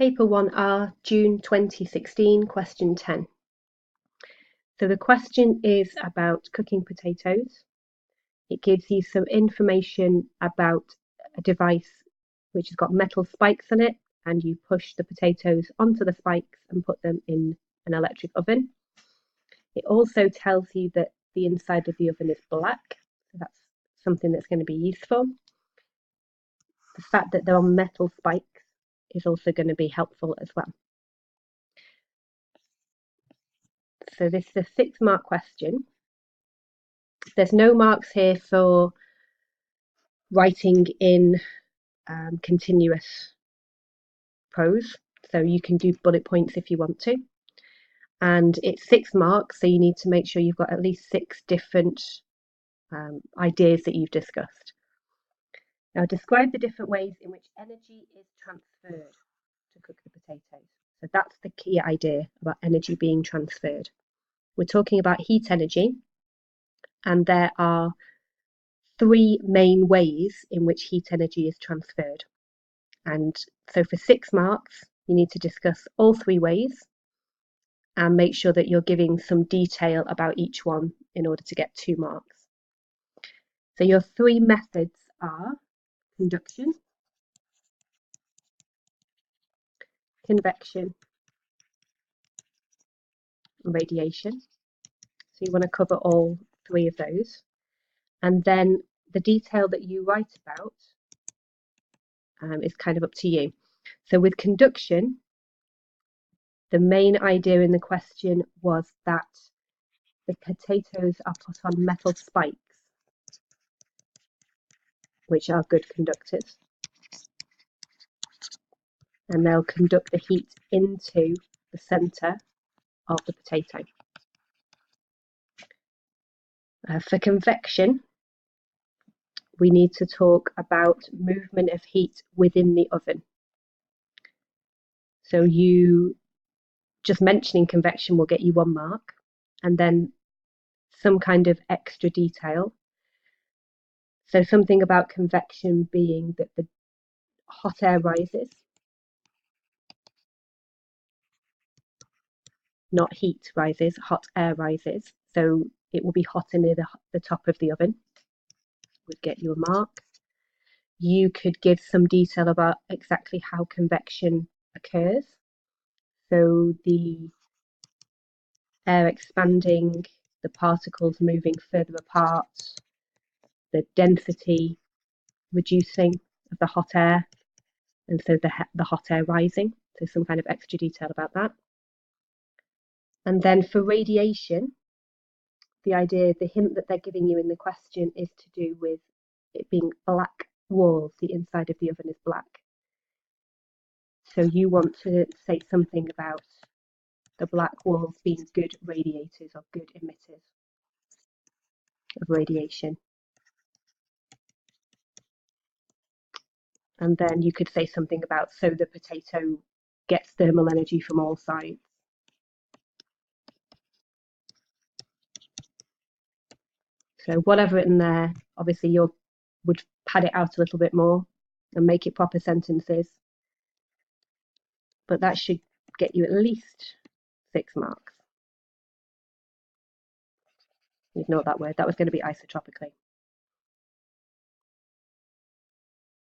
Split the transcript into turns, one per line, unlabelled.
Paper 1R, June 2016, question 10. So the question is about cooking potatoes. It gives you some information about a device which has got metal spikes on it, and you push the potatoes onto the spikes and put them in an electric oven. It also tells you that the inside of the oven is black, so that's something that's going to be useful. The fact that they're on metal spikes is also going to be helpful as well. So this is a 6-mark question. There's no marks here for writing in continuous prose, so you can do bullet points if you want to. And it's 6 marks, so you need to make sure you've got at least 6 different ideas that you've discussed. Now describe the different ways in which energy is transferred to cook the potatoes. So that's the key idea about energy being transferred. We're talking about heat energy, and there are 3 main ways in which heat energy is transferred. And so for 6 marks, you need to discuss all 3 ways and make sure that you're giving some detail about each one in order to get 2 marks. So your 3 methods are conduction, convection, and radiation. So you want to cover all 3 of those. And then the detail that you write about is kind of up to you. So with conduction, the main idea in the question was that the potatoes are put on metal spikes, which are good conductors, and they'll conduct the heat into the centre of the potato. For convection, we need to talk about movement of heat within the oven. So you just mentioning convection will get you 1 mark, and then some kind of extra detail. So something about convection being that the hot air rises, not heat rises, hot air rises. So it will be hotter near the top of the oven, would get you a mark. You could give some detail about exactly how convection occurs. So the air expanding, the particles moving further apart, the density reducing of the hot air, and so the hot air rising. So some kind of extra detail about that. And then for radiation, the idea, the hint that they're giving you in the question is to do with it being black walls. The inside of the oven is black. So you want to say something about the black walls being good radiators or good emitters of radiation. And then you could say something about so the potato gets thermal energy from all sides. So whatever in there, obviously you would pad it out a little bit more and make it proper sentences. But that should get you at least 6 marks. Ignore that word, that was going to be isotropically.